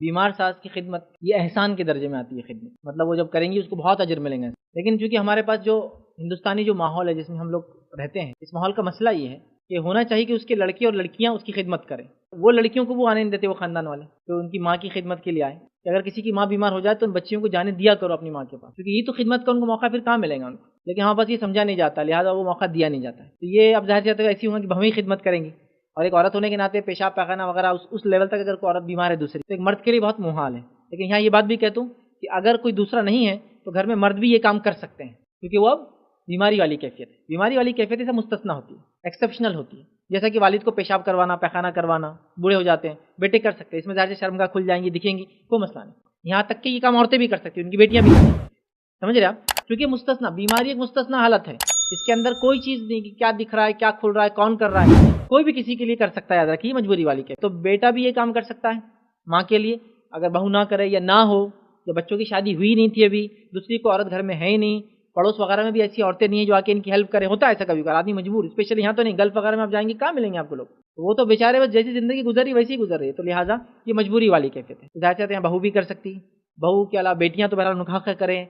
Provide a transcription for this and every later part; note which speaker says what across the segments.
Speaker 1: بیمار ساس کی خدمت یہ احسان کے درجے میں آتی ہے خدمت، مطلب وہ جب کریں گی اس کو بہت اجر ملیں گے. لیکن چونکہ ہمارے پاس جو ہندوستانی جو ماحول ہے جس میں ہم لوگ رہتے ہیں، اس ماحول کا مسئلہ یہ ہے کہ ہونا چاہیے کہ اس کے لڑکے اور لڑکیاں اس کی خدمت کریں. وہ لڑکیوں کو وہ آنے نہیں دیتے، وہ خاندان والے تو ان کی ماں کی خدمت کے لیے آئے کہ اگر کسی کی ماں بیمار ہو جائے تو ان بچیوں کو جانے دیا کرو اپنی ماں کے پاس، کیونکہ یہ تو خدمت کا ان کو موقع پھر کہاں ملے گا ان کو. لیکن ہمارے پاس یہ سمجھا نہیں جاتا، لہٰذا وہ موقع دیا نہیں جاتا. تو یہ اب ظاہر سی بات ہے ایسی ہوگا کہ ہم ہی خدمت کریں گے. اور ایک عورت ہونے کے ناطے پیشاب پاخانہ وغیرہ اس لیول تک اگر کوئی عورت بیمار ہے دوسری، تو ایک مرد کے لیے بہت محال ہے. لیکن یہاں یہ بات بھی کہتا ہوں کہ اگر کوئی دوسرا نہیں ہے تو گھر میں مرد بھی یہ کام کر سکتے ہیں، کیونکہ وہ اب بیماری والی کیفیت ہے. بیماری والی کیفیت سے مستثنا ہوتی ہے، ایکسیپشنل ہوتی ہے. جیسا کہ والد کو پیشاب کروانا، پیخانہ کروانا، بوڑھے ہو جاتے ہیں، بیٹے کر سکتے ہیں، اس میں ظاہر سے شرمگاہ کھل جائیں گی، دکھیں گی، کوئی مسئلہ نہیں. یہاں تک کہ یہ کام عورتیں بھی کر سکتی ہیں، ان کی بیٹیاں بھی کر سکتی ہیں. سمجھ رہے آپ؟ کیونکہ مستثنا بیماری ایک مستثنا حالت ہے، اس کے اندر کوئی چیز نہیں کہ کیا دکھ رہا ہے، کیا کھل رہا ہے، کون کر رہا ہے. کوئی بھی کسی کے لیے کر سکتا ہے، یاد رکھیے مجبوری والی کے. تو بیٹا بھی یہ کام کر سکتا ہے ماں کے لیے، اگر بہو نہ کرے یا نہ ہو، یا بچوں کی شادی ہوئی نہیں تھی ابھی، دوسری کو عورت گھر میں ہے ہی نہیں، پڑوس وغیرہ میں بھی ایسی عورتیں نہیں ہیں جو آ کے ان کی ہیلپ کریں. ہوتا ہے ایسا کبھی کبھار، آدمی مجبور، اسپیشلی یہاں تو نہیں، گلف وغیرہ میں آپ جائیں گے کہاں ملیں گے آپ کو لوگ. وہ تو بیچارے بس جیسی زندگی گزر رہی ویسی ہی گزر رہی ہے. تو لہٰذا یہ مجبوری والی کیفیت ہے. ظاہر چاہتے ہیں بہو بھی کر سکتی ہے، بہو کے علاوہ بیٹیاں تو بہرحال نکاح کریں،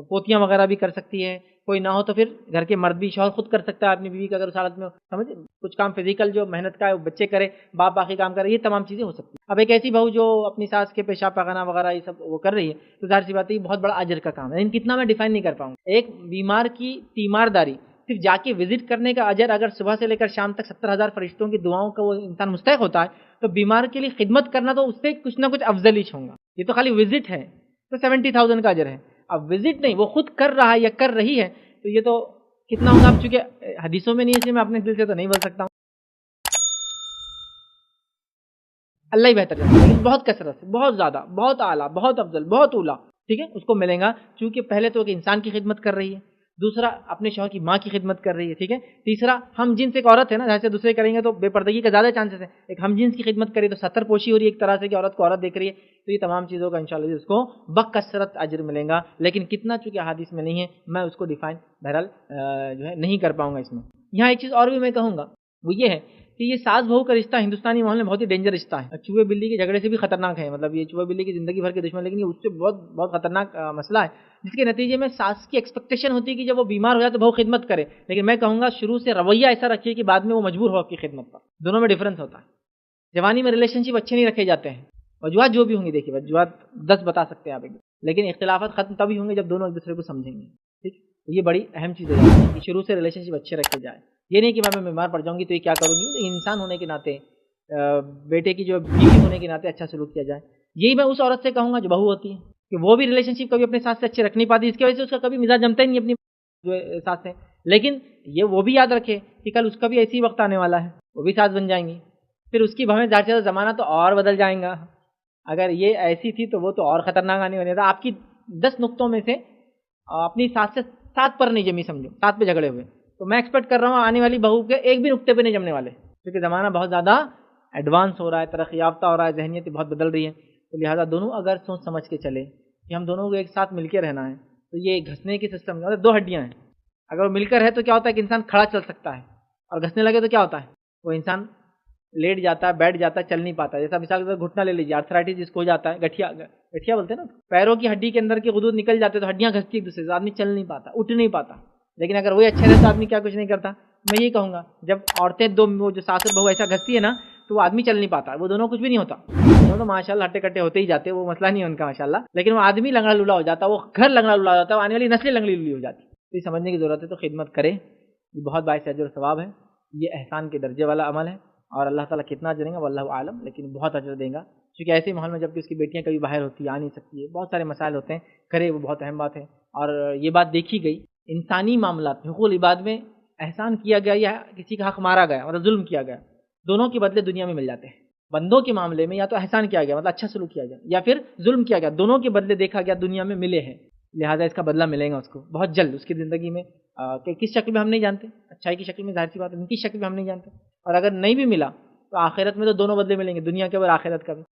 Speaker 1: پوتیاں وغیرہ بھی کر سکتی ہیں. کوئی نہ ہو تو پھر گھر کے مرد بھی، شوہر خود کر سکتا ہے اپنی بیوی کا اگر اس حالت میں سمجھ کچھ کام فزیکل جو محنت کا ہے وہ بچے کرے، باپ باقی کام کرے، یہ تمام چیزیں ہو سکتی ہیں. اب ایک ایسی بہو جو اپنی ساس کے پیشاب پاخانہ وغیرہ یہ سب وہ کر رہی ہے، تو ظاہر سی بات ہے یہ بہت بڑا اجر کا کام ہے. لیکن کتنا میں ڈیفائن نہیں کر پاؤں گا. ایک بیمار کی تیمارداری صرف جا کے وزٹ کرنے کا اجر اگر صبح سے لے کر شام تک 70,000 فرشتوں کی دعاؤں کا وہ انسان مستحق ہوتا ہے، تو بیمار کے لیے خدمت کرنا تو اس سے کچھ نہ کچھ افضل ہی ہوگا. یہ تو خالی وزٹ ہے تو 70,000 کا اجر ہے. اب وزٹ نہیں، وہ خود کر رہا ہے یا کر رہی ہے، تو یہ تو کتنا ہوگا. اب چونکہ حدیثوں میں نہیں ہے، اس لیے میں اپنے دل سے تو نہیں بول سکتا ہوں، اللہ ہی بہتر جانتا ہے. لیکن بہت کثرت سے، بہت زیادہ، بہت اعلیٰ، بہت افضل، بہت اولیٰ، ٹھیک ہے، اس کو ملے گا. چونکہ پہلے تو ایک انسان کی خدمت کر رہی ہے، دوسرا اپنے شوہر کی ماں کی خدمت کر رہی ہے، ٹھیک ہے، تیسرا ہم جنس ایک عورت ہے نا، جیسے دوسرے کریں گے تو بے پردگی کا زیادہ چانسز ہے. ایک ہم جنس کی خدمت کری تو ستر پوشی ہو رہی ہے ایک طرح سے کہ عورت کو عورت دیکھ رہی ہے. تو یہ تمام چیزوں کا انشاءاللہ اس کو بکثرت اجر ملے گا. لیکن کتنا چونکہ احادیث میں نہیں ہے، میں اس کو ڈیفائن بہرحال جو ہے نہیں کر پاؤں گا اس میں. یہاں ایک چیز اور بھی میں کہوں گا، وہ یہ ہے کہ یہ ساس بہو کا رشتہ ہندوستانی ماحول میں بہت ہی ڈینجر رشتہ ہے. چوہے بلی کے جھگڑے سے بھی خطرناک ہے، مطلب یہ چوہے بلی کی زندگی بھر کے دشمن، لیکن یہ اس سے بہت بہت خطرناک مسئلہ ہے، جس کے نتیجے میں ساس کی ایکسپیکٹیشن ہوتی ہے کہ جب وہ بیمار ہو جائے تو بہو خدمت کرے. لیکن میں کہوں گا شروع سے رویہ ایسا رکھیے کہ بعد میں وہ مجبور ہو آپ کی خدمت پر. دونوں میں ڈفرنس ہوتا ہے. جوانی میں ریلیشن شپ اچھے نہیں رکھے جاتے ہیں، وجوہات جو بھی ہوں گی، دیکھیے وجوہات 10 بتا سکتے ہیں آپ، لیکن اختلافات ختم تبھی ہوں گے جب دونوں ایک دوسرے کو سمجھیں گے. ٹھیک، یہ بڑی اہم چیز ہے کہ شروع سے ریلیشن شپ اچھے رکھے جائے. یہ نہیں کہ میں بیمار پڑ جاؤں گی تو یہ کیا کروں گی. انسان ہونے کے ناطے، بیٹے کی جو بیوی ہونے کے ناطے اچھا سلوک کیا جائے. یہی میں اس عورت سے کہوں گا جو بہو ہوتی ہے کہ وہ بھی ریلیشن شپ کبھی اپنے ساتھ سے اچھے رکھ نہیں پاتی، اس کی وجہ سے اس کا کبھی مزاج جمتا ہی نہیں اپنی جو ساتھ سے. لیکن یہ وہ بھی یاد رکھے کہ کل اس کا بھی ایسی وقت آنے والا ہے، وہ بھی ساتھ بن جائیں گی، پھر اس کی بہویں ظاہر سے زمانہ تو اور بدل جائیں گا. اگر یہ ایسی تھی تو وہ تو اور خطرناک آنے والی تھا. آپ کی 10 نقطوں میں سے اپنی ساتھ سے 7 پر نہیں جمی، سمجھو 7 پہ جھگڑے ہوئے، تو میں ایکسپیکٹ کر رہا ہوں آنے والی بہو کے ایک بھی نقطے پہ نہیں جمنے والے، کیونکہ زمانہ بہت زیادہ ایڈوانس ہو رہا ہے، ترقی یافتہ ہو رہا ہے، ذہنیت بہت بدل رہی ہے. تو لہٰذا دونوں اگر سوچ سمجھ کے چلے کہ ہم دونوں کو ایک ساتھ مل کے رہنا ہے، تو یہ گھسنے کی سسٹم مطلب 2 ہڈیاں ہیں، اگر وہ مل کر ہے تو کیا ہوتا ہے کہ انسان کھڑا چل سکتا ہے، اور گھسنے لگے تو کیا ہوتا ہے وہ انسان لیٹ جاتا ہے، بیٹھ جاتا ہے، چل نہیں پاتا. جیسا مثال کے طور گھٹنا لے لیجیے، آرتھرائٹس جس کو ہو جاتا ہے، گٹھیا بولتے ہیں نا، پیروں کی ہڈی کے اندر کے غدود نکل جاتے تو ہڈیاں گھستی ایک دوسرے سے، آدمی چل نہیں پاتا، اٹھ نہیں پاتا. لیکن اگر وہی اچھے رہتا آدمی کیا کچھ نہیں کرتا. میں یہی کہوں گا جب عورتیں دو وہ جو ساس اور بہو ایسا گھستی ہے نا تو وہ آدمی چل نہیں پاتا، وہ دونوں کچھ بھی نہیں ہوتا، دونوں تو ماشاء اللہ ہٹے کٹے ہوتے ہی جاتے، وہ مسئلہ نہیں ہے ان کا ماشاء اللہ. لیکن وہ آدمی لنگڑا لولا ہو جاتا، وہ گھر لنگڑا لولا ہو جاتا ہے، آنے والی نسلیں لنگڑی لولی ہو جاتی. تو یہ سمجھنے کی ضرورت ہے. تو خدمت کرے، یہ بہت باعث اجر و ثواب ہے، یہ احسان کے درجے والا عمل ہے، اور اللہ تعالیٰ کتنا اجر دیں گا واللہ عالم، لیکن بہت اجر دیں گا. کیونکہ ایسے ماحول میں جب کہ اس کی بیٹیاں کبھی باہر ہوتی ہیں، آ نہیں سکتی ہے، بہت سارے مسائل ہوتے ہیں، کرے وہ بہت اہم بات ہے. اور یہ بات دیکھی گئی انسانی معاملات میں، حقوق العباد میں احسان کیا گیا یا کسی کا حق مارا گیا اور ظلم کیا گیا، دونوں کے بدلے دنیا میں مل جاتے ہیں. بندوں کے معاملے میں یا تو احسان کیا گیا مطلب اچھا سلوک کیا گیا، یا پھر ظلم کیا گیا، دونوں کے بدلے دیکھا گیا دنیا میں ملے ہیں. لہٰذا اس کا بدلہ ملے گا اس کو بہت جلد اس کی زندگی میں، کہ کس شکل میں ہم نہیں جانتے، اچھائی کی شکل میں ظاہر سی بات ہے، ان کی شکل میں ہم نہیں جانتے. اور اگر نہیں بھی ملا تو آخرت میں تو دونوں بدلے ملیں گے، دنیا کے اور آخرت کا بھی.